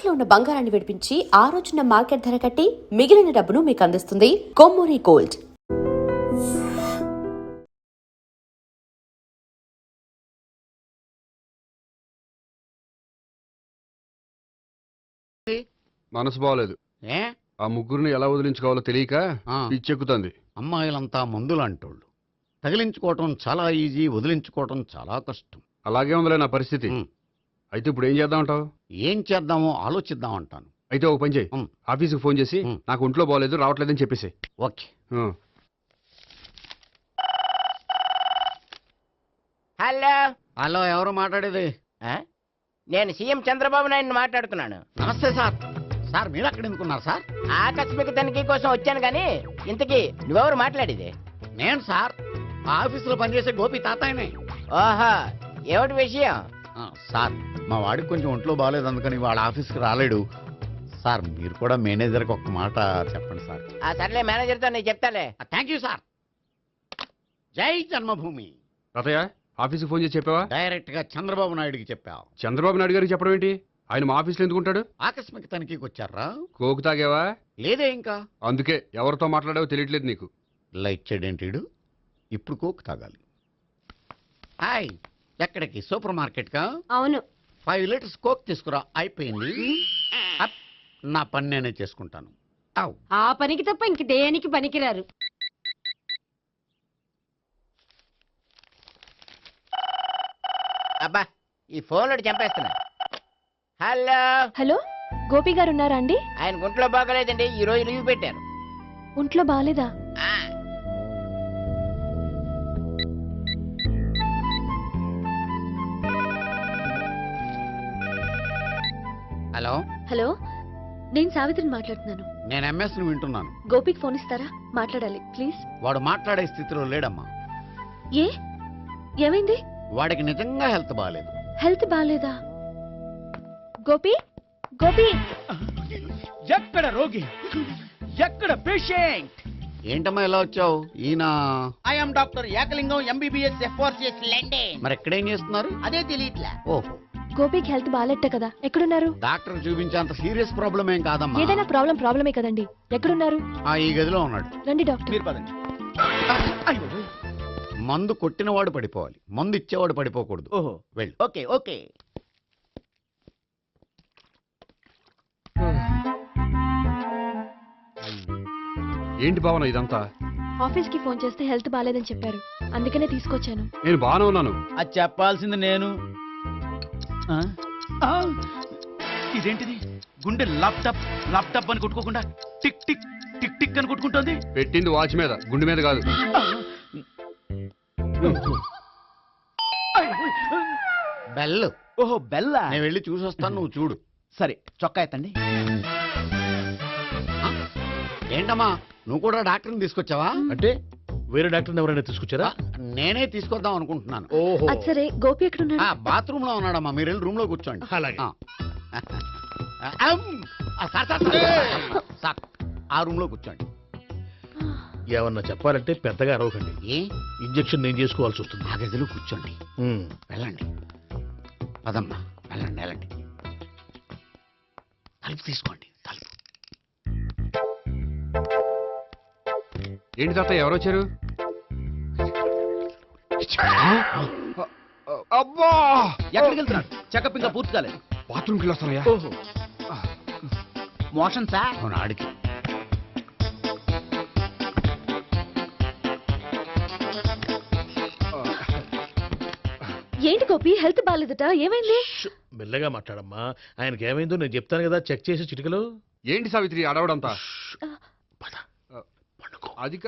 తాకట్టులో ఉన్న బంగారాన్ని విడిపించి ఆ రోజున మార్కెట్ ధర కట్టి మిగిలిన డబ్బును మీకు అందిస్తుంది కొమ్మూరి గోల్డ్. మనసు బాగోలేదు. ఆ ముగ్గురిని ఎలా వదిలించుకోవాలో తెలియక పిచ్చెక్కుతుంది. అమ్మాయిలంతా మందులాంటోళ్ళు. తగిలించుకోవటం చాలా ఈజీ, వదిలించుకోవటం చాలా కష్టం. అలాగే ఉందిలే నా పరిస్థితి. అయితే ఇప్పుడు ఏం చేద్దామంటావు? ఏం చేద్దామో ఆలోచిద్దామంటాను. అయితే ఒక పని చేయి, ఆఫీస్కి ఫోన్ చేసి నాకు ఒంట్లో బాగోలేదు రావట్లేదని చెప్పేసి. ఓకే. హలో హలో, ఎవరు మాట్లాడేది? నేను సీఎం చంద్రబాబు నాయుడు మాట్లాడుతున్నాను. నమస్తే సార్. సార్ మీరు అక్కడ ఎందుకున్నారు సార్? ఆకస్మిక తనిఖీ కోసం వచ్చాను కానీ ఇంతకీ నువ్వెవరు మాట్లాడేది? నేను సార్ ఆ ఆఫీసులో పనిచేసే గోపి తాతాయనే. ఓహో, ఏమిటి విషయం? సార్ మా వాడికి కొంచెం ఒంట్లో బాగాలేదు, అందుకని వాళ్ళ ఆఫీస్కి రాలేడు. సార్ మీరు కూడా మేనేజర్కి ఒక మాట చెప్పండి సార్. ఆ సర్లే, మేనేజర్తో నేను చెప్తాలే. Thank you sir. జై జన్మభూమి. తాతయ్య ఆఫీస్కి ఫోన్ చేసి చెప్పావా? డైరెక్ట్ గా చంద్రబాబు నాయుడుకి చెప్పావు. చంద్రబాబు నాయుడు గారికి చెప్పడం ఏంటి? ఆయన మా ఆఫీస్లో ఎందుకుంటాడు? ఆకస్మిక తనిఖీకి వచ్చారా? కోకు తాగావా? లేదే ఇంకా. అందుకే ఎవరితో మాట్లాడావో తెలియట్లేదు నీకు. లైట్ చేయడేంటిడు? ఇప్పుడు కోక్ తాగాలి. హాయ్, ఎక్కడికి? సూపర్ మార్కెట్ కా? అవును. 5 లీటర్స్ కోక్ తీసుకురా. అయిపోయింది. అప్, నా పని నేనే చేసుకుంటాను. ఆ పనికి తప్ప ఇంక దేనికి పనికిరారు. అబ్బా, ఈ ఫోన్లో చంపేస్తున్నా. హలో హలో, గోపి గారు ఉన్నారా అండి? ఆయన గుంట్లో బాగలేదండి, ఈ రోజు లీవ్ పెట్టారు. ఒంట్లో బాగాలేదా? హలో హలో, నేను సావిత్రిని మాట్లాడుతున్నాను. నేను ఎంఎస్ ను వింటున్నాను. గోపికి ఫోన్ ఇస్తారా? మాట్లాడాలి ప్లీజ్. వాడు మాట్లాడే స్థితిలో లేడమ్మా. ఏ, ఏమైంది? వాడికి నిజంగా హెల్త్ బాగాలేదు. హెల్త్ బాగాలేదా? గోపి, గోపి. ఎక్కడ రోగి, ఎక్కడ పేషెంట్? ఏంటమ్మా ఎలా వచ్చావు? ఈయన I'm doctor Ekalingam, MBBS, FRCS London. మరి ఎక్కడేం చేస్తున్నారు? అదే తెలియట్లే. ఓహో, గోపికి హెల్త్ బాగాలెట్ట కదా, ఎక్కడున్నారు? డాక్టర్ చూపించేంత సీరియస్ ప్రాబ్లం ఏం కాదమ్మా. ఏదైనా ప్రాబ్లమే కదండి. ఎక్కడున్నారు? ఈ గదిలో ఉన్నాడు. రండి డాక్టర్. మీరు పదండి. మందు కొట్టినవాడు పడిపోవాలి, మందు ఇచ్చేవాడు పడిపోకూడదు. ఓహో, వెళ్ళు. Okay okay. ఏంటి భావన ఇదంతా? ఆఫీస్ కి ఫోన్ చేస్తే హెల్త్ బాగాలేదని చెప్పారు, అందుకనే తీసుకొచ్చాను. నేను బాగానే ఉన్నాను. అది చెప్పాల్సింది నేను. ఇదేంటిది? గుండె లాప్టాప్ లాప్టాప్ అని కొట్టుకోకుండా టిక్ టిక్ టిక్ టిక్ అని కొట్టుకుంటోంది. పెట్టింది వాచ్ మీద, గుండె మీద కాదు. బెల్. ఓహో, బెల్లా. నేను వెళ్ళి చూసొస్తాను, నువ్వు చూడు. సరే, చొక్కా ఎత్తండి. ఏంటమ్మా, నువ్వు కూడా డాక్టర్ని తీసుకొచ్చావా? అంటే వేరే డాక్టర్ని ఎవరైనా తీసుకొచ్చారా? నేనే తీసుకొద్దాం అనుకుంటున్నాను. ఓహో, అది సరే, గోపి ఎక్కడున్నాడు? బాత్రూమ్ లో ఉన్నాడమ్మా, మీరు వెళ్ళి రూమ్ లో కూర్చోండి. అలాగే. సార్, ఆ రూమ్ లో కూర్చోండి. ఏమన్నా చెప్పాలంటే పెద్దగా అరవకండి. ఏ ఇంజెక్షన్ నేను చేసుకోవాల్సి వస్తుంది. ఆ గదిలో కూర్చోండి. వెళ్ళండి, పదమ్మా, వెళ్ళండి వెళ్ళండి. తలుపు తీసుకోండి, తలుపు. ఏంటి తాత ఎవరు వచ్చారు? అబ్బా, ఎక్కడికి వెళ్తున్నాడు? చెకప్ ఇంకా పూర్తి కాలేదు. బాత్రూమ్కి వెళ్ళొస్తానయ్యా. ఓహో, మోషన్ సార్. అవును, ఆడికి. ఏంటి గోపి, హెల్త్ బాగాలేదట, ఏమైంది? మెల్లగా మాట్లాడమ్మా. ఆయనకి ఏమైందో నేను చెప్తాను కదా, చెక్ చేసి చిటికలో. ఏంటి సావిత్రి అడవడంతా? పద, పండుకో. అది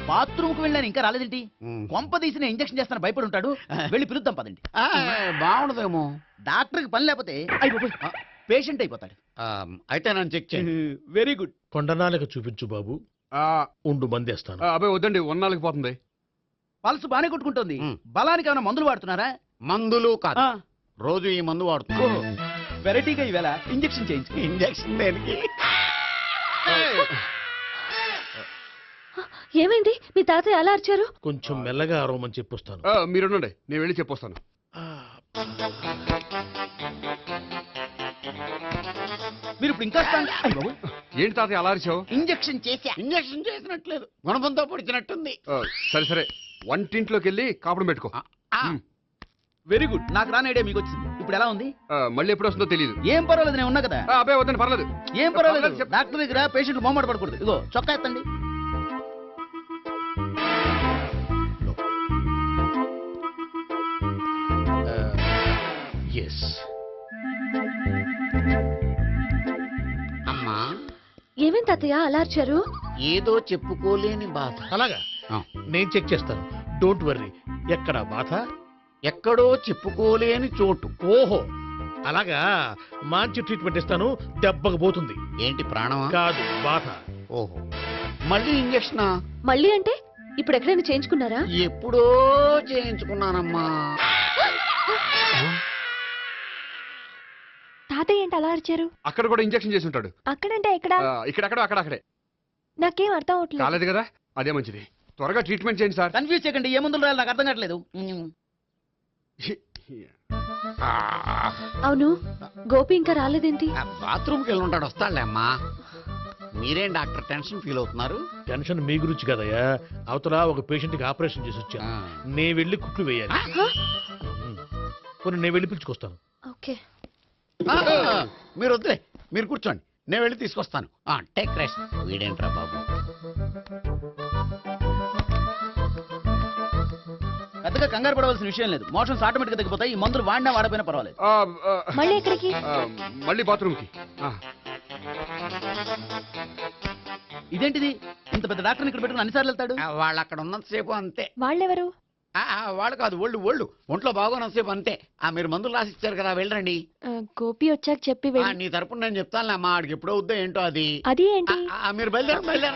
బాత్రూమ్ కు వెళ్ళాను, ఇంకా రాలేదేంటి? కొంప తీసిన ఇంజక్షన్ చేస్తాను భయపడి ఉంటాడు. వెళ్ళి పిలుద్దాం పదండి. బాగుండదేమో. డాక్టర్కి పని లేకపోతే పేషెంట్ అయిపోతాడు. అయితే నన్ను చెక్ చేయండి. Very good. కొండనాలకు చూపించు బాబు. ఉండు, మందేస్తాను. అబ్బాయి వద్దండి, ఉన్నాళ్ళకి పోతుంది. పల్స్ బానే కొట్టుకుంటుంది. బలానికి ఏమైనా మందులు వాడుతున్నారా? మందులు కాదు, రోజు ఈ మందు వాడుతున్నా. వెరైటీగా ఈవేళ ఇంజక్షన్ చేయించు. ఇంజక్షన్ దేనికి? ఏమైంది మీ తాతయ్య అలా అరిచారు? కొంచెం మెల్లగా అరవమని చెప్పొస్తాను. మీరుండండి, నేను వెళ్ళి చెప్పొస్తాను. మీరు ఇప్పుడు ఇంకా ఏంటి తాతయ్య అలా అరిచావు? ఇంజెక్షన్ చేశా. ఇంజక్షన్ చేసినట్లేదు, గుణపంతో పొడిచినట్టుంది. సరే సరే, వంటింట్లోకి వెళ్ళి కాపురం పెట్టుకో. Very good. నాకు రాని ఐడియా మీకు వచ్చింది. ఇప్పుడు ఎలా ఉంది? మళ్ళీ ఎప్పుడు వస్తుందో తెలియదు. ఏం పర్వాలేదు, నేను ఉన్నా కదా. అబ్బాయి వద్దండి, పర్లేదు. ఏం పర్వాలేదు. పర్లేదు, చెప్పు. డాక్టర్ దగ్గర పేషెంట్లు మొహమాట పడకూడదు. ఇగో చొక్కా ఎత్తండి. ఎస్. అమ్మా, ఏమైంది తాతయ్య అలా అరిచారు? ఏదో చెప్పుకోలేని బాధ. అలాగా, ఆ. నేను చెక్ చేస్తాను. Don't worry. ఎక్కడ బాధ? ఎక్కడో చెప్పుకోలేని చోటు. ఓహో, అలాగా. మంచి ట్రీట్మెంట్ ఇస్తాను, దెబ్బకు పోతుంది. ఏంటి ప్రాణమా? కాదు, బాధ. ఓహో, మళ్ళీ ఇంజక్షనా? మళ్ళీ అంటే ఇప్పుడు ఎక్కడైనా చేయించుకున్నారా? ఎప్పుడో చేయించుకున్నానమ్మా. తాతయ్య ఏంటి అలా అరిచారు? అక్కడ కూడా ఇంజెక్షన్ చేసి ఉంటాడు. అక్కడంటే ఎక్కడ? ఇక్కడక్కడ అక్కడే. నాకేం అర్థం అవట్లేదు. కాలేదు కదా, అదే మంచిది. త్వరగా ట్రీట్మెంట్ చేయండి సార్. కన్ఫ్యూజ్ చేయకండి. ఏ మందులు రాయాలి నాకు అర్థం కావట్లేదు. అవును, గోపి ఇంకా రాలేదేంటి? బాత్రూమ్కి వెళ్ళి ఉంటాడు, వస్తాడులే అమ్మా. మీరేం డాక్టర్ టెన్షన్ ఫీల్ అవుతున్నారు? టెన్షన్ మీ గురించి కదయ్యా. అవతల ఒక పేషెంట్ కి ఆపరేషన్ చేసి వచ్చాను. నేను వెళ్ళి కుట్లు వేయాలి. కొన్ని నేను వెళ్ళి పిలుచుకొస్తాను. ఓకే. మీరు వద్దులే, మీరు కూర్చోండి, నేను వెళ్ళి తీసుకొస్తాను. Take rest. వీడేంట్రా బాబు. పెద్దగా కంగారు పడవలసిన విషయం లేదు. మోషన్స్ ఆటోమేటిక్ గా తగ్గిపోతాయి. ఈ మందులు వాడినా వాడపోయినా పర్వాలేదు. మళ్ళీ ఎక్కడికి? మళ్ళీ బాత్రూమ్కి. ఇదేంటిది? ఇంత పెద్ద డాక్టర్ ఇక్కడ పెట్టుకుని అన్నిసార్లు వెళ్తాడు? వాళ్ళు అక్కడ ఉన్నంతసేపు అంతే. వాళ్ళెవరు? వాళ్ళు కాదు, ఒళ్ళు ఒంట్లో బాగోనంతసేపు అంతే. మీరు మందులు రాసిచ్చారు కదా, వెళ్ళండి. గోపి వచ్చాక చెప్పి వెళ్ళి. నీ తరపున నేను చెప్తానులే అమ్మా, ఆడికి ఎప్పుడో వద్దో ఏంటో అది. అది ఏంటి? మీరు బయలుదేరండి.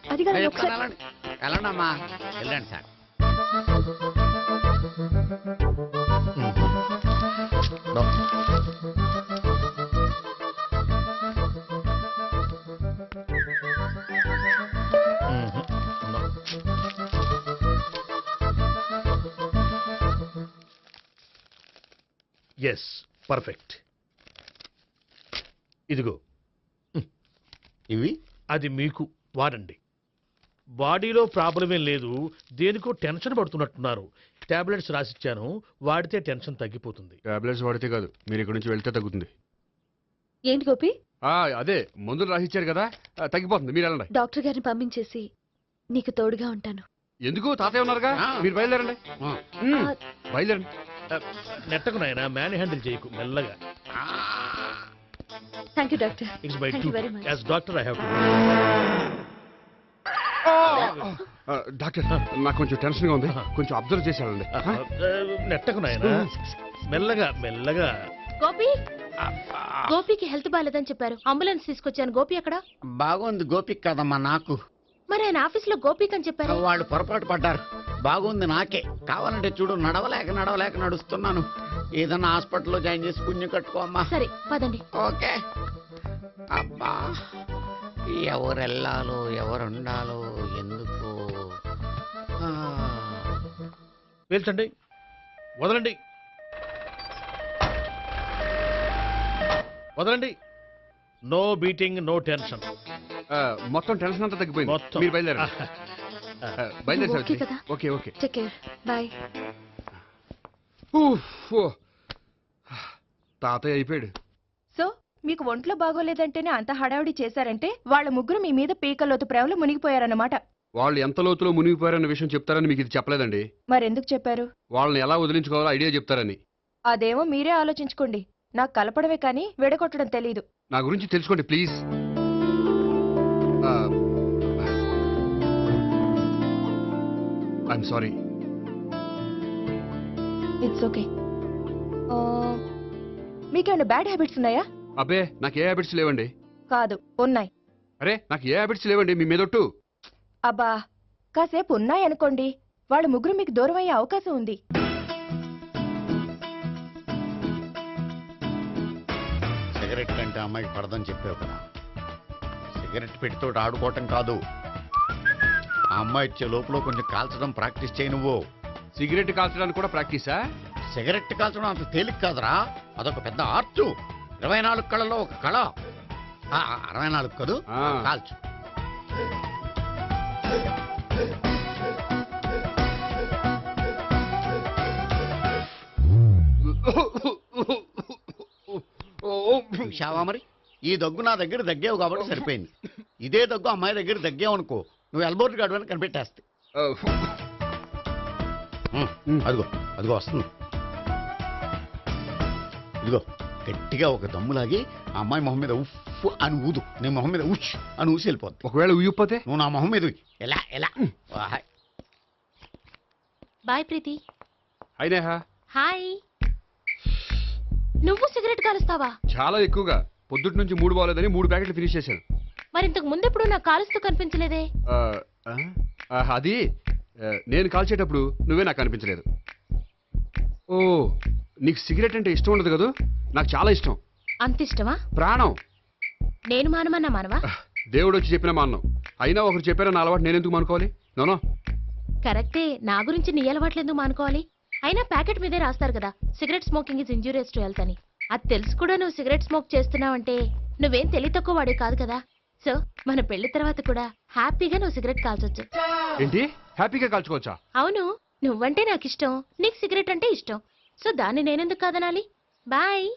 అది కాదు, నేను ఒకసారి- చెప్తాను, వెళ్ళండి అమ్మా, వెళ్ళండి సార్. Yes, perfect. ఇదిగో, ఇవి అది మీకు వాడండి. బాడీలో ప్రాబ్లం ఏం లేదు, దేనికో టెన్షన్ పడుతున్నట్టున్నారు. టాబ్లెట్స్ రాసిచ్చాను, వాడితే టెన్షన్ తగ్గిపోతుంది. టాబ్లెట్స్ వాడితే కాదు, మీరు ఇక్కడ నుంచి వెళ్తే తగ్గుతుంది. ఏంటి గోపి? అదే మందులు రాసిచ్చారు కదా, తగ్గిపోతుంది. మీరు వెళ్ళండి. డాక్టర్ గారిని పంపించేసి నీకు తోడుగా ఉంటాను. ఎందుకు, తాతయ్య ఉన్నారుగా, మీరు బయలుదేరండి. బయలుదేరండి. నెట్టకు నాయన, మ్యాన్ హ్యాండిల్ చేయకు, మెల్లగా. Thank you doctor. It's my Thank you very duty. much. As doctor I have to. Doctor, నాకు కొంచెం టెన్షన్ గా ఉంది, కొంచెం అబ్జర్వ్ చేసి వెళ్ళండి. నెట్టకు నాయన, మెల్లగా మెల్లగా. గోపి, గోపికి హెల్త్ బాలేదని చెప్పారు. అంబులెన్స్ తీసుకొచ్చాను. గోపి అక్కడ? బాగుంది గోపిక్ కదమ్మా నాకు. మరి ఆయన ఆఫీస్ లో గోపిక్ అని చెప్పారు. వాళ్ళు పొరపాటు పడ్డారు. బాగుంది నాకే. కావాలంటే చూడు, నడవలేక నడుస్తున్నాను. ఏదన్నా హాస్పిటల్లో జాయిన్ చేసి పుణ్యం కట్టుకో అమ్మా. సరే పదండి. ఓకే. అబ్బా, ఎవరు వెళ్ళాలో ఎవరుండాలో ఎందుకు. పేల్చండి, వదలండి, వదలండి. No beating, no tension. మొత్తం టెన్షన్ అంతా తగ్గిపోయింది. మొత్తం. మీరు బయలుదేరండి. బయలుదేరి ఓకే సార్. కదా? Okay okay. Take care. Bye. తాతయ్య అయిపోయాడు. సో మీకు ఒంట్లో బాగోలేదంటేనే అంత హడావిడి చేశారంటే వాళ్ళ ముగ్గురు మీ మీద పీకలోతు ప్రేమలో మునిగిపోయారన్నమాట. వాళ్ళు ఎంత లోతులో మునిగిపోయారన్న విషయం చెప్తారని మీకు ఇది చెప్పలేదండి. మరెందుకు చెప్పారు? వాళ్ళని ఎలా వదిలించుకోవాలో ఐడియా చెప్తారని. అదేమో మీరే ఆలోచించుకోండి. నాకు కలపడమే కానీ విడగొట్టడం తెలీదు. నా గురించి తెలుసుకోండి please. I'm sorry. It's okay. మీకేమైనా బ్యాడ్ హ్యాబిట్స్ ఉన్నాయా? అబ్బే, నాకు ఏ హ్యాబిట్స్ లేవండి. కాదు, ఉన్నాయి. అరే, నాకు ఏ హ్యాబిట్స్ లేవండి మీ మీదొట్టు. అబ్బా, కాసేపు ఉన్నాయనుకోండి, వాళ్ళ ముగ్గురు మీకు దూరం అయ్యే అవకాశం ఉంది. సిగరెట్ కంటే అమ్మాయికి పడదని చెప్పావు కదా. సిగరెట్ పెట్టితో ఆడుకోవటం కాదు. ఆ అమ్మాయి ఇచ్చే లోపల కొంచెం కాల్చడం ప్రాక్టీస్ చేయి నువ్వు. సిగరెట్ కాల్చడానికి కూడా ప్రాక్టీసా? సిగరెట్ కాల్చడం అంత తేలిక కాదురా, అదొక పెద్ద ఆర్ట్. 24 కళలో ఒక కళ. 64 కదూ, ఆ. కాల్చు. చూశావా మరి, ఈ దగ్గు నా దగ్గర దగ్గేవు కాబట్టి సరిపోయింది. ఇదే దగ్గు అమ్మాయి దగ్గర దగ్గేవు అనుకో, నువ్వు ఎల్బోర్డ్ గార్డు అని కనిపెట్టేస్తే. అదిగో అదిగో వస్తుంది. ఇదిగో గట్టిగా ఒక దమ్ములాగి ఆ అమ్మాయి మొహం మీద ఉఫ్ అని ఊదు, నీ మొహం మీద ఉష్ అని ఊసి వెళ్ళిపోద్ది. ఒకవేళ ఉయ్యిపోతే? నువ్వు నా మొహం మీద ఉయ్. ఎలా ఎలా బాయ్ ప్రీతి. అయినా హాయ్. నువ్వు సిగరెట్ కాలుస్తావా? చాలా ఎక్కువగా. పొద్దుటి నుంచి 3 బాగోలేదని 3 ప్యాకెట్లు ఫినిష్ చేశాను. మరి ఇంతకు ముందెప్పుడు నాకు కాలుస్తూ కనిపించలేదే? అది నేను కాల్చేటప్పుడు నువ్వే నాకు అనిపించలేదు. ఓ, నీకు సిగరెట్ అంటే ఇష్టం ఉండదు కదా? నాకు చాలా ఇష్టం. అంత ఇష్టమా? ప్రాణం. నేను మానమన్నా మానవా? దేవుడు వచ్చి చెప్పినా మానం. అయినా ఒకరు చెప్పారా నా అలవాటు నేను ఎందుకు మానుకోవాలి? నోనో. కరెక్టే, నా గురించి నీ అలవాట్లు ఎందుకు మానుకోవాలి? అయినా ప్యాకెట్ మీదే రాస్తారు కదా, cigarette smoking is injurious to health అని. అది తెలుసు కూడా నువ్వు సిగరెట్ స్మోక్ చేస్తున్నావంటే నువ్వేం తెలివి తక్కువ వాడే కాదు కదా. సో మన పెళ్లి తర్వాత కూడా హ్యాపీగా నువ్వు సిగరెట్ కాల్చొచ్చు. ఏంటి? హ్యాపీగా కాల్చుకోవచ్చా? అవును, నువ్వంటే నాకు ఇష్టం, నీకు సిగరెట్ అంటే ఇష్టం. సో దాన్ని నేనెందుకు కాదనాలి? బాయ్.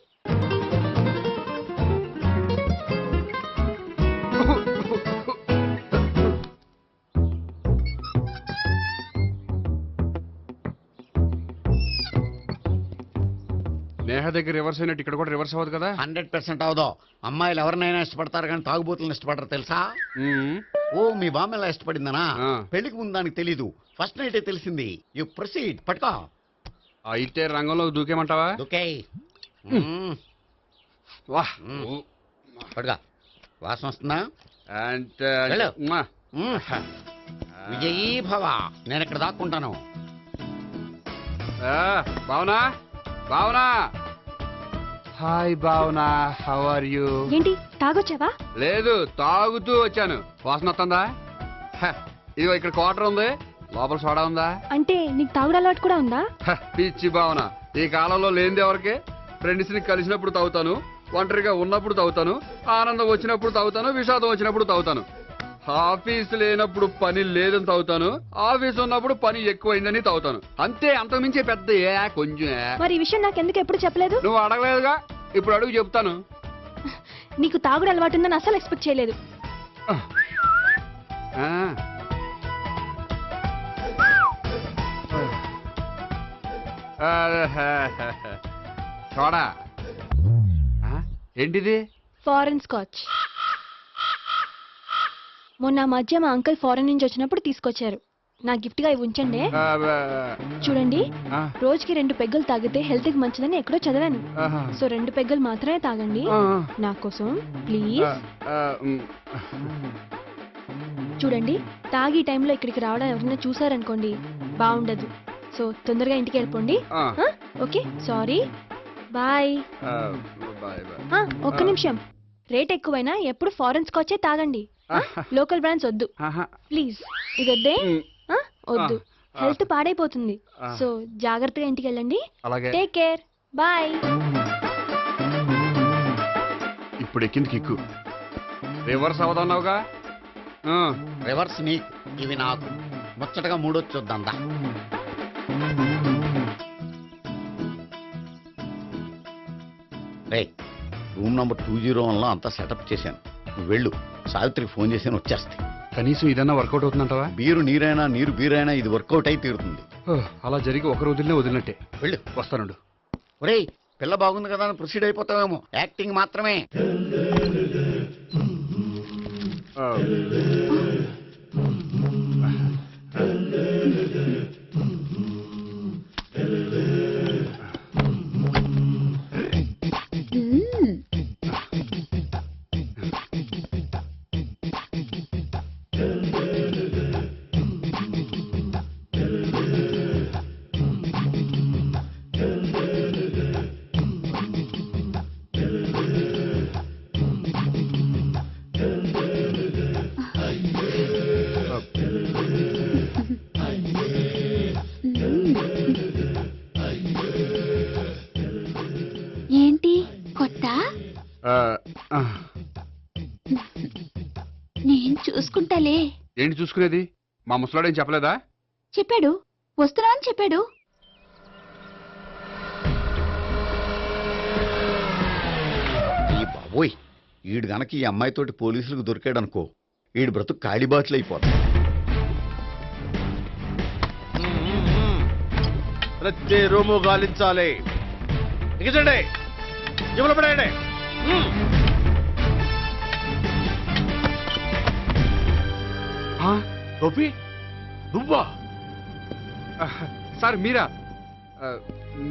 నేహ దగ్గర రివర్స్ అయినట్టు ఇక్కడ కూడా రివర్స్ అవ్వదు కదా? 100% అవదో. అమ్మాయిలు ఎవరినైనా ఇష్టపడతారు కానీ తాగుబోతులను ఇష్టపడరు తెలుసా? ఓ, మీ బామ్మ ఎలా ఇష్టపడిందనా? పెళ్లికి ముందు దానికి తెలీదు, ఫస్ట్ నైటే తెలిసింది. You proceed. పట్టుకో. అయితే రంగంలో దూకేమంటావా? ఓకే. వాహ్. పట్టుకో. వాసన వస్తుందా? అంటే వెళ్ళు. విజయీ భవ. నేను ఇక్కడ దాక్కుంటాను. Bhavana, Bhavana. Hi Bhavana, how are you? ఏంటి తాగొచ్చావా? లేదు, తాగుతూ వచ్చాను. వాసన వస్తుందా? ఇదిగో ఇక్కడ క్వార్టర్ ఉంది, లోపల సోడా ఉందా? అంటే నీకు తాగుడు అలవాటు కూడా ఉందా? పిచ్చి భావన, ఈ కాలంలో లేనిది ఎవరికి? ఫ్రెండ్స్ ని కలిసినప్పుడు తాగుతాను, ఒంటరిగా ఉన్నప్పుడు తాగుతాను, ఆనందం వచ్చినప్పుడు తాగుతాను, విషాదం వచ్చినప్పుడు తాగుతాను. ఆఫీస్ లేనప్పుడు పని లేదని తాగుతాను, ఆఫీస్ ఉన్నప్పుడు పని ఎక్కువైందని తాగుతాను. అంతే, అంతకుమించే పెద్ద కొంచెం. మరి ఈ విషయం నాకు ఎందుకు ఎప్పుడు చెప్పలేదు? నువ్వు అడగలేదుగా, ఇప్పుడు అడుగు చెప్తాను. నీకు తాగుడు అలవాటు ఉందని అసలు ఎక్స్పెక్ట్ చేయలేదు. చూడా. ఏంటిది? Foreign scotch. మొన్న మధ్య మా అంకుల్ ఫారెన్ నుంచి వచ్చినప్పుడు తీసుకొచ్చారు. నా గిఫ్ట్ గా ఇవి ఉంచండి. చూడండి, రోజుకి 2 పెగ్గులు తాగితే హెల్త్ కి మంచిదని ఎక్కడో చదివాను. సో 2 పెగ్గులు మాత్రమే తాగండి నా కోసం ప్లీజ్. చూడండి, తాగి టైంలో ఇక్కడికి రావడం ఎవరైనా చూసారనుకోండి బాగుండదు. సో తొందరగా ఇంటికి వెళ్ళిపోండి. Okay, sorry, bye. ఒక్క నిమిషం, రేట్ ఎక్కువైనా ఎప్పుడు ఫారెన్ స్కాచే తాగండి, లోకల్ బ్రాండ్స్ వద్దు ప్లీజ్. ఇది వద్దే, వద్దు, హెల్త్ పాడైపోతుంది. సో జాగ్రత్తగా ఇంటికి వెళ్ళండి. Take care, bye. ఇప్పుడు ఎక్కింది కిక్కు. రివర్స్ అవదన్నావుగా? రివర్స్ నీకు, ఇవి నాకు. ముచ్చటగా మూడొచ్చు చూద్దాందా. రే, రూమ్ నంబర్ 201లో అంతా సెటప్ చేశాను. నువ్వు వెళ్ళు, సావిత్రికి ఫోన్ చేశాను, వచ్చేస్తాయి. కనీసం ఇదన్నా వర్కౌట్ అవుతుందంటావా? బీరు నీరైనా నీరు బీరైనా ఇది వర్కౌట్ అయి తీరుతుంది. అలా జరిగి ఒకరు వదిలినట్టే. వెళ్ళు. వస్తానుండు. ఒరేయ్, పిల్ల బాగుంది కదా అని ప్రొసీడ్ అయిపోతావేమో. యాక్టింగ్ మాత్రమే. ఏంటి చూసుకునేది? మా ముసలాడేం చెప్పలేదా? చెప్పాడు, వస్తున్నా అని చెప్పాడు. ఈ బాబోయ్, ఈడు గనక ఈ అమ్మాయితోటి పోలీసులకు దొరికాడనుకో, ఈడు బ్రతుకు కాళీబాట్లు అయిపోతుంది. ప్రతి రూము గాలించాలి. ఎగించండి, జబ్బులు పడేయండి. గోపి, నువ్వా? సార్ మీరా?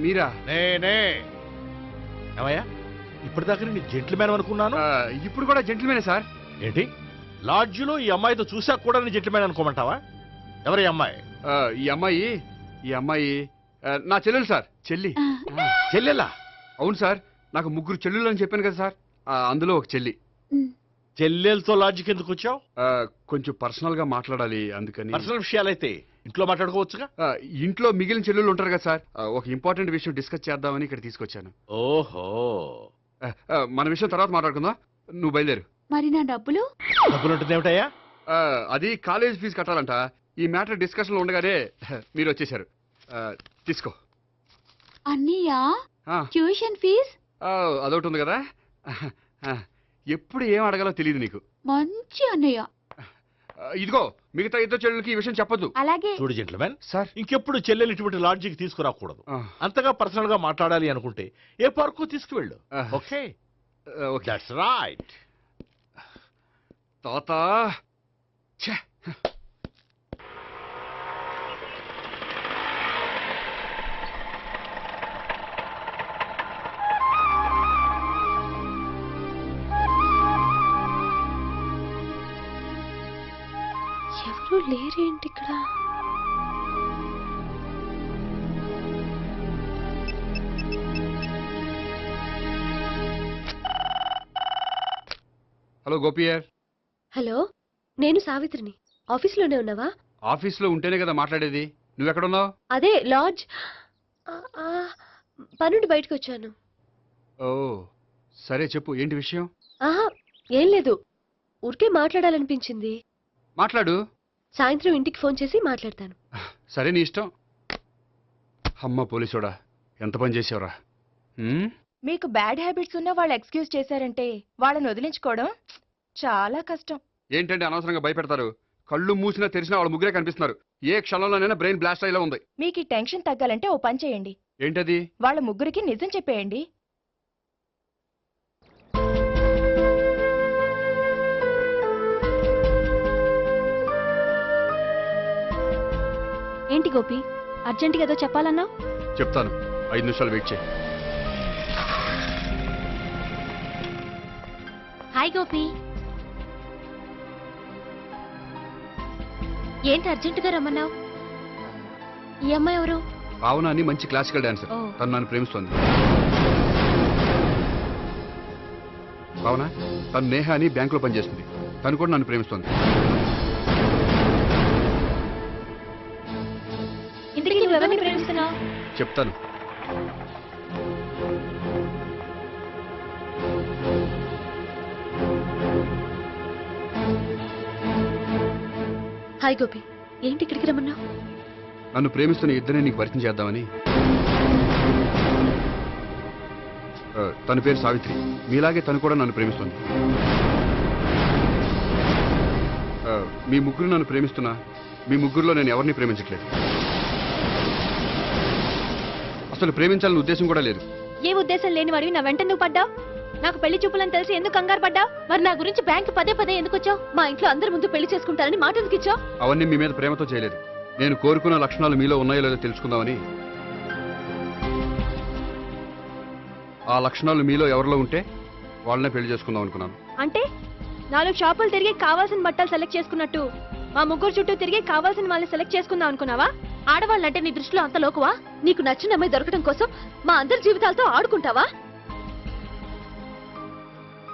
మీరా? నేనే. ఏమయ్యా, ఇప్పటిదాకా నేను జెంట్లమ్యాన్ అనుకున్నాను. ఇప్పుడు కూడా జెంటిల్మేనే సార్. ఏంటి, లాడ్జిలో ఈ అమ్మాయితో చూసాక కూడా నేను జెంట్లమ్యాన్ అనుకోమంటావా? ఎవరి అమ్మాయి? ఈ అమ్మాయి నా చెల్లెలు సార్. చెల్లి. చెల్లెలా? అవును సార్, నాకు 3 చెల్లెలు అని చెప్పాను కదా సార్, అందులో ఒక చెల్లి. చెల్లెలతో లాడ్జికి ఎందుకు వచ్చావు? కొంచెం పర్సనల్ గా మాట్లాడాలి, అందుకని. పర్సనల్ విషయాలైతే ఇంట్లో మాట్లాడుకోవచ్చుగా. ఇంట్లో మిగిలిన చెల్లెలు ఉంటారు కదా సార్, ఒక ఇంపార్టెంట్ విషయం డిస్కస్ చేద్దామని ఇక్కడ తీసుకొచ్చాను. ఓహో, మన విషయం తర్వాత మాట్లాడుకుందాం, నువ్వు బయలుదేరు. మరి నా డబ్బులు? డబ్బులు ఉంటుంది ఏమిటయ్యా? అది కాలేజ్ ఫీజు కట్టాలంట. ఈ మ్యాటర్ డిస్కషన్ లో ఉండగానే మీరు వచ్చేసారు. తీసుకో. అన్నయ్యా, ఆ, ట్యూషన్ ఫీజ్? అదొకటి ఉంది కదా. ఎప్పుడు ఏం అడగాలో తెలియదు నీకు. మంచి అన్నయ్య. ఇదిగో, మిగతా ఇద్దరు చెల్లెలకి ఈ విషయం చెప్పొద్దు. అలాగే. చూడు జెంట్లమెన్, సార్, ఇంకెప్పుడు చెల్లెలు ఇటువంటి లాడ్జికి తీసుకురాకూడదు. అంతగా పర్సనల్ గా మాట్లాడాలి అనుకుంటే ఏ పార్కు తీసుకువెళ్ళు. ఓకే? ఓకే. That's right. తాత. ఛే. ఎవరు లేరేంటి ఇక్కడ? హలో గోపియర్. హలో, నేను సావిత్రిని. ఆఫీస్లోనే ఉన్నావా? ఆఫీస్లో ఉంటేనే కదా మాట్లాడేది. నువ్వెక్కడున్నావు? అదే లాడ్జ్. పనుండి బయటకు వచ్చాను. ఓ సరే, చెప్పు, ఏంటి విషయం? ఆహా, ఏం లేదు, ఊరికే మాట్లాడాలనిపించింది. మాట్లాడు. సాయంత్రం ఇంటికి ఫోన్ చేసి మాట్లాడతాను. సరే, నీ ఇష్టం. అమ్మ పోలీసోడా, ఎంత పని చేసావురా. మీకు బ్యాడ్ హ్యాబిట్స్ ఉన్న వాళ్ళు ఎక్స్క్యూజ్ చేశారంటే వాళ్ళని వదిలించుకోవడం చాలా కష్టం. ఏంటంటే అనవసరంగా భయపెడతారు. కళ్ళు మూసినా తెరిచినా వాళ్ళ ముగ్గురే కనిపిస్తున్నారు. ఏ క్షణంలోనైనా బ్రెయిన్ బ్లాస్ట్ అయ్యేలా ఉంది. మీకు ఈ టెన్షన్ తగ్గాలంటే ఓ పని చేయండి. ఏంటది? వాళ్ళ ముగ్గురికి నిజం చెప్పేయండి. ఏంటి గోపి, అర్జెంటుగా ఏదో చెప్పాలన్నా? చెప్తాను, 5 నిమిషాలు వెయిట్ చేయి. హాయ్ గోపి. ఏంటి అర్జెంటుగా రమ్మన్నావు? ఈ అమ్మాయి ఎవరు? భావన అని మంచి క్లాసికల్ డాన్సర్. ఓ. తను నన్ను ప్రేమిస్తోంది. భావన, తను నేహ అని బ్యాంకులో పనిచేస్తుంది. తను కూడా నన్ను ప్రేమిస్తోంది. ఇంతకీ నువ్వెవరిని ప్రేమిస్తున్నావు? చెప్తాను. హాయ్ గోపి, ఏంటి ఇక్కడికి రమ్మన్నావు? నన్ను ప్రేమిస్తున్న ఇద్దరిని నీకు పరిచయం చేద్దామని. తన పేరు సావిత్రి. మీలాగే తను కూడా నన్ను ప్రేమిస్తుంది. మీ ముగ్గురు నన్ను ప్రేమిస్తున్నా, మీ ముగ్గురులో నేను ఎవరిని ప్రేమించట్లేదు. అసలు ప్రేమించాలని ఉద్దేశం కూడా లేదు. ఏ ఉద్దేశం లేని వాడివి నా వెంట నువ్వు పడ్డావు? నాకు పెళ్లి చూపులని తెలిసి ఎందుకు కంగారు పడ్డావు? మరి నా గురించి బ్యాంక్ పదే ఎందుకు వచ్చావు? మా ఇంట్లో అందరి ముందు పెళ్లి చేసుకుంటారని మాట ఎందుకు ఇచ్చావు? అవన్నీ మీ మీద ప్రేమతో చేయలేదు. నేను కోరుకున్న లక్షణాలు మీలో ఉన్నాయో లేదో తెలుసుకుందామని. ఆ లక్షణాలు మీలో ఎవరిలో ఉంటే వాళ్ళనే పెళ్లి చేసుకుందాం అనుకున్నాను. అంటే 4 షాపులు తిరిగి కావాల్సిన బట్టలు సెలెక్ట్ చేసుకున్నట్టు మా ముగ్గురు చుట్టూ తిరిగి కావాల్సిన వాళ్ళని సెలెక్ట్ చేసుకుందాం అనుకున్నావా? ఆడవాళ్ళంటే నీ దృష్టిలో అంత లోకువా? నీకు నచ్చిన అమ్మాయి దొరకడం కోసం మా అందరి జీవితాలతో ఆడుకుంటావా?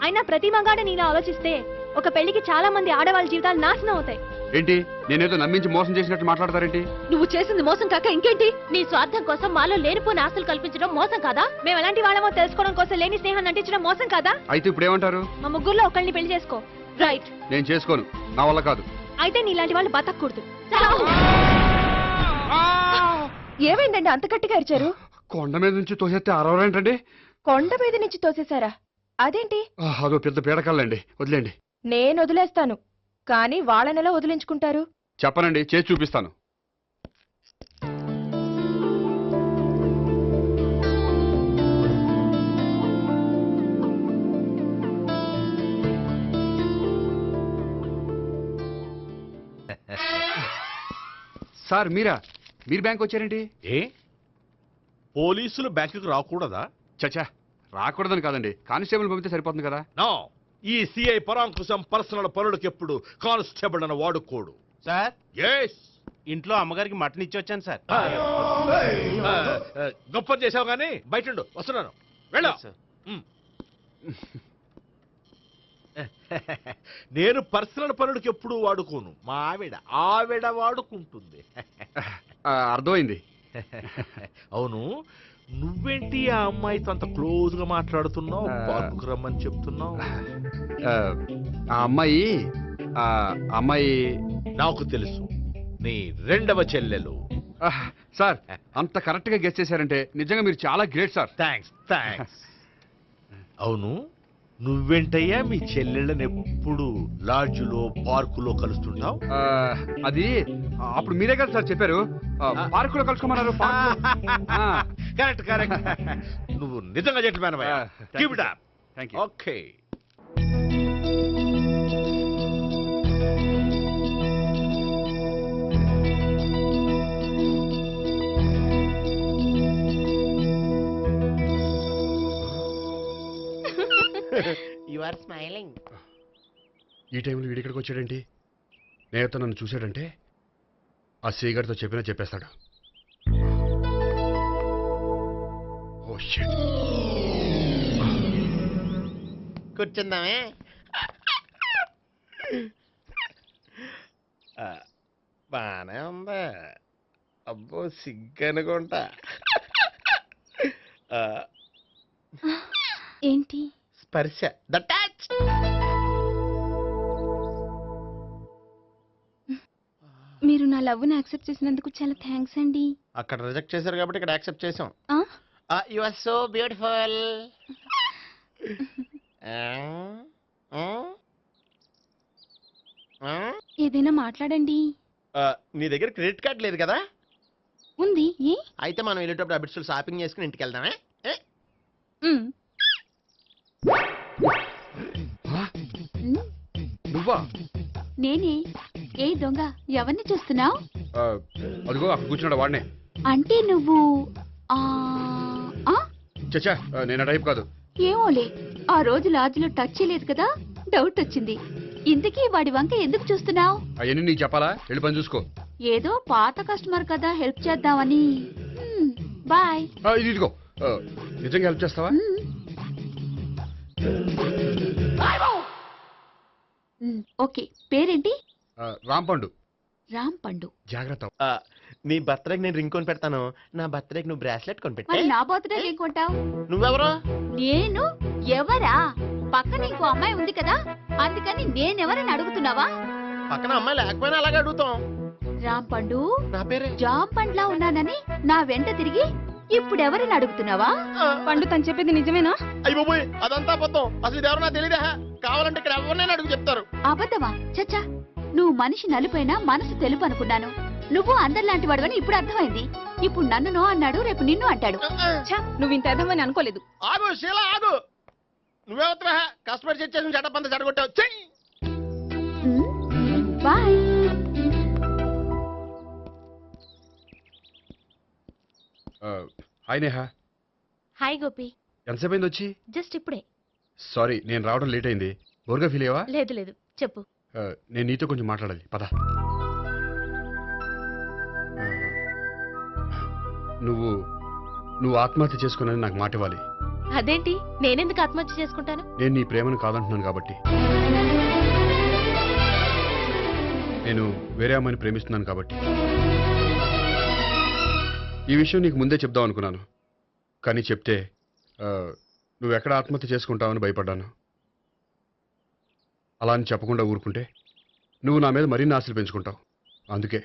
అయినా ప్రతి మగాడ నీలా ఆలోచిస్తే ఒక పెళ్లికి చాలా మంది ఆడవాళ్ళ జీవితాలు నాశనం అవుతాయి. ఏంటి, నేనేదో నమ్మించి మోసం చేసినట్టు మాట్లాడతారేంటి? నువ్వు చేసింది మోసం కాక ఇంకేంటి? నీ స్వార్థం కోసం మాలో లేనిపోని ఆస్తులు కల్పించడం మోసం కాదా? మేము ఎలాంటి వాళ్ళమో తెలుసుకోవడం కోసం లేని స్నేహాన్ని నటించడం మోసం కాదా? అయితే ఇప్పుడు ఏమంటారు? మా ముగ్గురులో ఒకళ్ళని పెళ్లి చేసుకో. రైట్. నేను చేసుకోను, నా వల్ల కాదు. అయితే నీలాంటి వాళ్ళు బతకూడదు. ఏమైందండి అంత గట్టిగా అరిచారు? కొండ మీద నుంచి తోసేస్తే అరవరేంటండి? కొండ మీద నుంచి తోసేశారా? అదేంటి? అదో పెద్ద పీడకల్లండి, వదిలేండి. నేను వదిలేస్తాను, కానీ వాళ్ళనెలా వదిలించుకుంటారు? చెప్పనండి, చేసి చూపిస్తాను. సార్ మీరు బ్యాంక్ వచ్చారేంటి? ఏ పోలీసులు బ్యాంకుకు రాకూడదా? చచ్చా, రాకూడదని కాదండి, కానిస్టేబుల్ పంపితే సరిపోతుంది కదా. నో, ఈ సిఐ పరాంకుశం పర్సనల్ పనులకు ఎప్పుడు కానిస్టేబుల్ అని వాడుకోడు. సార్ ఎస్, ఇంట్లో అమ్మగారికి మటన్ ఇచ్చి వచ్చాను సార్. గొప్ప చేసావు కానీ బయట ఉండు, వస్తున్నాను. వెళ్ళా. సార్. నేను పర్సనల్ పనులకు ఎప్పుడు వాడుకోను, మా ఆవిడ వాడుకుంటుంది. అర్థమైంది. అవును, నువ్వేంటి ఆ అమ్మాయితో అంత క్లోజ్ గా మాట్లాడుతున్నావు, పార్కుకు రమ్మని చెప్తున్నావు? ఆ అమ్మాయి నాకు తెలుసు, నీ రెండవ చెల్లెలు. సార్, అంత కరెక్ట్ గా గెస్ చేశారంటే నిజంగా మీరు చాలా గ్రేట్ సార్. థ్యాంక్స్. అవును, నువ్వేంటయ్యా మీ చెల్లెళ్ళని ఎప్పుడు లాడ్జ్లో పార్కులో కలుస్తుంటావు? అది అప్పుడు మీరే కదా సార్ చెప్పారు, పార్కులో కలుసుకోమన్నారు. కరెక్ట్. నువ్వు నిజంగా జెంటిల్‌మ్యాన్ అయ్యా. Keep it up. Thank you. Okay. You are smiling. ఈ టైంలో వీడి ఇక్కడికి వచ్చాడేంటి? నేత నన్ను చూశాడంటే ఆ సీగారితో చెప్పేస్తాడు. Oh shit. కూర్చుందామే. బానే ఉందా? అబ్బో సిగ్గనుకుంటా. ఏంటి? స్పర్శ, ద టచ్. మీరు నా లవ్ ని యాక్సెప్ట్ చేసినందుకు చాలా థ్యాంక్స్ అండి. అక్కడ రిజెక్ట్ చేశారు కాబట్టి ఇక్కడ యాక్సెప్ట్ చేసాం. ఆ? You are so beautiful. ఏదైనా మాట్లాడండి. నీ దగ్గర క్రెడిట్ కార్డ్ లేదు కదా? ఉంది. ఏ? అయితే మనం వెళ్ళేటప్పుడు అబిట్స్ షాపింగ్ చేసుకుని ఇంటికి వెళ్దామే. ఉమ్. నువ్వా? నేనే. ఏ దొంగ, ఎవరిని చూస్తున్నావు? అదిగో అక్కడ కూర్చున్నాడు వాడినే. అంటే నువ్వు ఆ ఆ? చచ్చా, నేను ఆ టైప్ కాదు. ఏమోలే, ఆ రోజు లాడ్జ్లో టచ్ చేయలేదు కదా, డౌట్ వచ్చింది. ఇంతకీ వాడి వంక ఎందుకు చూస్తున్నావు? అవన్నీ నీకు చెప్పాలా? వెళ్ళి పని చూసుకో. ఏదో పాత కస్టమర్ కదా, హెల్ప్ చేద్దామని. బాయ్. ఇదిగో, నిజంగా హెల్ప్ చేస్తావా? ఓకే, పేరేంటి? రాంపండు. రాంపండు. జాగ్రత్త. నీ బర్త్డేకి నేను రింగ్ కొని పెడతాను, నా బర్త్డేకి నువ్వు బ్రాస్లెట్ కొని పెట్టే. మరి నా బర్త్డే ఏం కొంటావు? నువ్వెవరు? నేను ఎవరా? పక్కన ఇంకో అమ్మాయి ఉంది కదా, అందుకని నేనెవరని అడుగుతున్నావా? పక్కన అమ్మాయి లేకపోయినా అలాగే అడుగుతాం. రాంపండు, నా పేరే జామ్ పండ్లా ఉన్నానని నా వెంట తిరిగి ఇప్పుడెవరని అడుగుతున్నావా? పండు తను చెప్పేది నిజమేనా? అయ్యి బాబోయ్, అదంతా అబద్ధం. అసలు ఇది ఎవరో నాకు తెలియదా? కావాలంటే ఇక్కడ ఎవరినైనా అడుగు చెప్తారు. అబద్ధమా? చచ్చా, నువ్వు మనిషి నలుపైనా మనసు తెలుపు అనుకున్నాను. నువ్వు అందరిలాంటి వాడవని ఇప్పుడు అర్థమైంది. ఇప్పుడు నన్ను నో అన్నాడు, రేపు నిన్ను అంటాడు. ఛ, నువ్వు ఇంత ఎదవని అనుకోలేదు. ఆగు శీల, ఆగు. నువ్వేవత్రా కస్టమర్ సెట్ చేసి చెడ్డ పంత చెడగొట్టావు. చెయ్యి. Bye. Hi Neha. Hi Gopi. ఎంతసేపు అయింది వచ్చి? జస్ట్ ఇప్పుడే. సారీ, నేను రావడం లేట్ అయింది. బోర్గా ఫీల్ అయ్యావా? లేదు చెప్పు. నేను నీతో కొంచెం మాట్లాడాలి, పద. నువ్వు ఆత్మహత్య చేసుకున్నానని నాకు మాట ఇవ్వాలి. అదేంటి, నేనెందుకు ఆత్మహత్య చేసుకుంటాను? నేను నీ ప్రేమను కాదంటున్నాను కాబట్టి. నేను వేరే అమ్మాయిని ప్రేమిస్తున్నాను కాబట్టి. ఈ విషయం నీకు ముందే చెప్దాం అనుకున్నాను, కానీ చెప్తే నువ్వెక్కడ ఆత్మహత్య చేసుకుంటావని భయపడ్డాను. అలా అని చెప్పకుండా ఊరుకుంటే నువ్వు నా మీద మరిన్ని ఆశలు పెంచుకుంటావు. అందుకే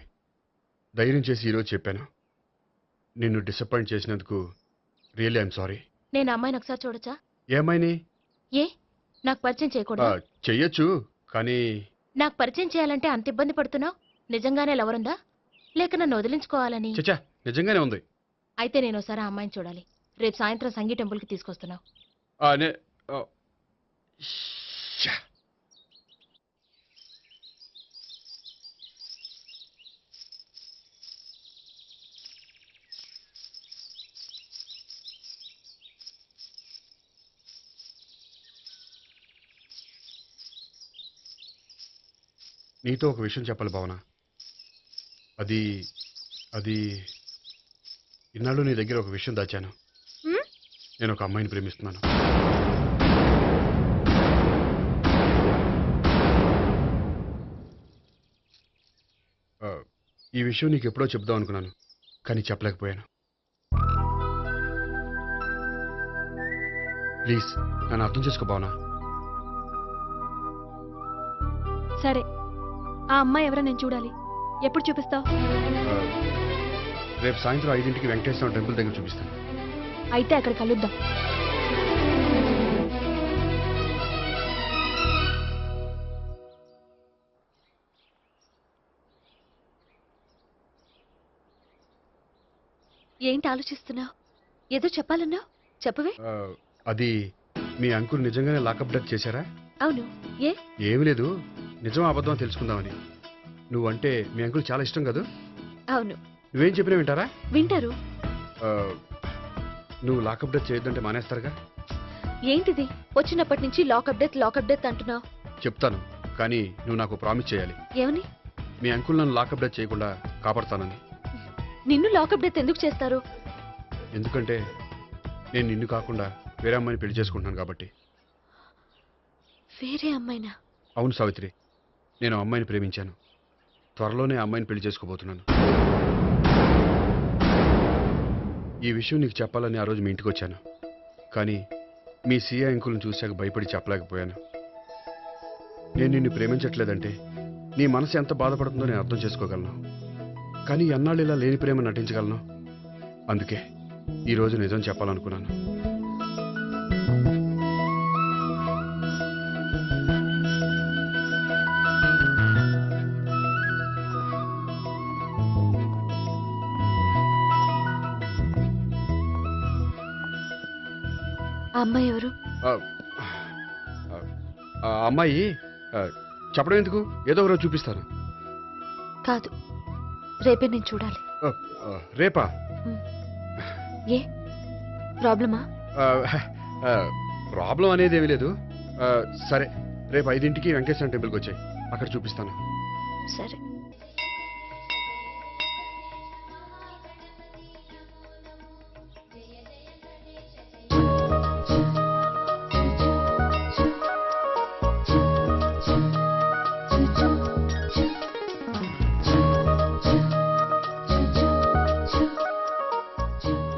ధైర్యం చేసి ఈరోజు చెప్పాను. నిన్ను డిసప్పాయింట్ చేసినందుకు రియల్లీ ఐఎమ్ సారీ. నేను అమ్మాయిని ఒకసారి చూడొచ్చా? ఏమైనా ఏ నాకు పరిచయం చేయకూడదా? చెయ్యొచ్చు, కానీ నాకు పరిచయం చేయాలంటే అంత ఇబ్బంది పడుతున్నావు? నిజంగానే లవరుందా లేక నన్ను వదిలించుకోవాలని? చచ్చా నిజంగానే ఉంది. అయితే నేను ఒకసారి ఆ అమ్మాయిని చూడాలి. రేపు సాయంత్రం సంగీ టెంపుల్కి తీసుకొస్తున్నావు. శ్శా. నీతో ఒక విషయం చెప్పాలి భావన. అది అది ఇన్నాళ్ళు నీ దగ్గర ఒక విషయం దాచాను. నేను ఒక అమ్మాయిని ప్రేమిస్తున్నాను. ఈ విషయం నీకు ఎప్పుడో చెప్దాం అనుకున్నాను, కానీ చెప్పలేకపోయాను. ప్లీజ్ నన్ను అర్థం చేసుకో భావన. సరే, ఆ అమ్మాయి ఎవరో నేను చూడాలి. ఎప్పుడు చూపిస్తావు? రేపు సాయంత్రం 5ంటికి వెంకటేశ్వర టెంపుల్ దగ్గర చూపిస్తాను. అయితే అక్కడ కలుద్దాం. ఏంటి ఆలోచిస్తున్నావు? ఏదో చెప్పాలన్నావు, చెప్పవే. అది మీ అంకుల్ నిజంగానే లాకప్ డెత్ చేశారా? అవును. ఏ? ఏమి లేదు, నిజం అబద్ధం తెలుసుకుందామని. నువ్వంటే మీ అంకుల్ చాలా ఇష్టం కదా? అవును. నువ్వేం చెప్పినా వింటారా? వింటారు. నువ్వు లాకప్ డెత్ చేయొద్దంటే మానేస్తారుగా? ఏంటిది వచ్చినప్పటి నుంచి లాకప్ డెత్ అంటున్నావు? చెప్తాను, కానీ నువ్వు నాకు ప్రామిస్ చేయాలి. ఏమని? మీ అంకుల్ నన్ను లాకప్ డెత్ చేయకుండా కాపాడుతానని. నిన్ను లాకప్ డెత్ ఎందుకు చేస్తారు? ఎందుకంటే నేను నిన్ను కాకుండా వేరే అమ్మాయిని పెళ్లి చేసుకుంటున్నాను కాబట్టి. వేరే అమ్మాయినా? అవును సావిత్రి, నేను ఆ అమ్మాయిని ప్రేమించాను. త్వరలోనే ఆ అమ్మాయిని పెళ్లి చేసుకోబోతున్నాను. ఈ విషయం నీకు చెప్పాలని ఆ రోజు మీ ఇంటికి వచ్చాను, కానీ మీ సీఏ అంకుల్ని చూశాక భయపడి చెప్పలేకపోయాను. నేను నిన్ను ప్రేమించట్లేదంటే నీ మనసు ఎంత బాధపడుతుందో నేను అర్థం చేసుకోగలను, కానీ ఎన్నాళ్ళు ఇలా లేని ప్రేమ నటించగలను? అందుకే ఈరోజు నిజం చెప్పాలనుకున్నాను. ఆ అమ్మాయి ఎవరు? ఆ అమ్మాయి చెప్పడం ఎందుకు, ఏదో ఒకరోజు చూపిస్తాను. కాదు, రేపే నేను చూడాలి. రేపా? ఏ ప్రాబ్లమా? ప్రాబ్లం అనేది ఏమీ లేదు. సరే, రేపు 5ంటికి వెంకటేశ్వర టెంపుల్కి వచ్చాయి, అక్కడ చూపిస్తాను. సరే.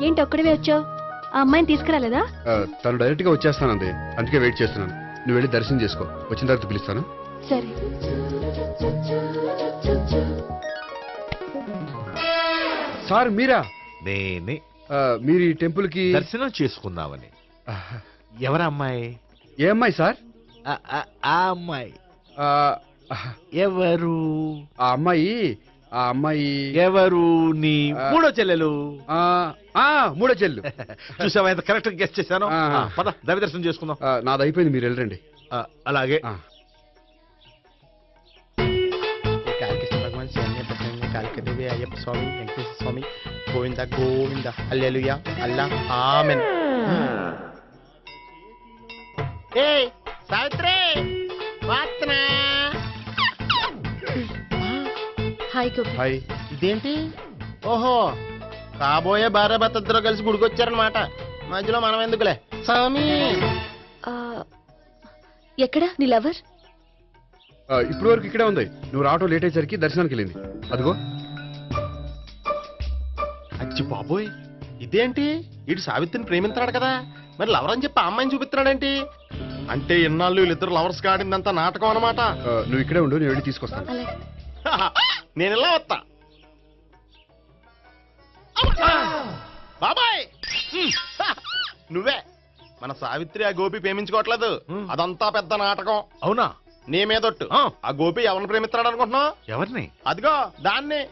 ఏంటి ఒక్కడివే వచ్చావు? ఆ అమ్మాయిని తీసుకురాలేదా? తను డైరెక్ట్గా వచ్చేస్తానంది, అందుకే వెయిట్ చేస్తున్నాను. నువ్వు వెళ్ళి దర్శనం చేసుకో, వచ్చిన తర్వాత పిలుస్తాను. సరే. సార్ మీరా? నేనే. మీరు ఈ టెంపుల్కి దర్శనం చేసుకుందామని. ఎవరు అమ్మాయి? ఏ అమ్మాయి సార్? ఆ అమ్మాయి ఎవరు? ఆ అమ్మాయి ఎవరు? నీ మూడో చెల్లెలు. మూడో చెల్లెలు. చూసావా ఎంత కరెక్ట్ గెస్ట్ చేశాను. పద దవి దర్శనం చేసుకుందాం. నాది అయిపోయింది, మీరు వెళ్ళండి. అలాగే. భగవాన్ కాళికదేవి అయ్యప్ప స్వామి వెంకటేశ్వర స్వామి గోవింద గోవింద హల్లెలూయా అల్లా ఆమెన్. ఏయ్ సావిత్రి, వాత్నా. హాయ్ గోపి. హాయ్. ఇదేంటి? ఓహో, కాబోయే భార్య భర్త ఇద్దరు కలిసి గుడికొచ్చారనమాట. మధ్యలో మనం ఎందుకులే స్వామి. ఎక్కడ నీ లవర్? ఇప్పుడు వరకు ఇక్కడే ఉంది. నువ్వు రావటం లేట్ అయ్యేసరికి దర్శనానికి వెళ్ళింది. అదిగో. అచ్చి బాబోయ్, ఇదేంటి? ఇటు సావిత్రిని ప్రేమిస్తున్నాడు కదా, మరి లవర్ అని చెప్పి ఆ అమ్మాయిని చూపిస్తున్నాడేంటి? అంటే ఇన్నాళ్ళు వీళ్ళిద్దరు లవర్స్ కాడిందంతా నాటకం అన్నమాట. నువ్వు ఇక్కడే ఉండు, నేను వెళ్ళి తీసుకొస్తాను. అలాగే. నేను ఇలా వస్తా. బాబాయ్ నువ్వే మన సావిత్రి ఆ గోపి ప్రేమించుకోవట్లేదు. అదంతా పెద్ద నాటకం. అవునా? నీ మీదొట్టు. ఆ గోపి ఎవరిని ప్రేమిస్తాడు అనుకుంటున్నావు? ఎవరిని? అదిగో దాన్ని.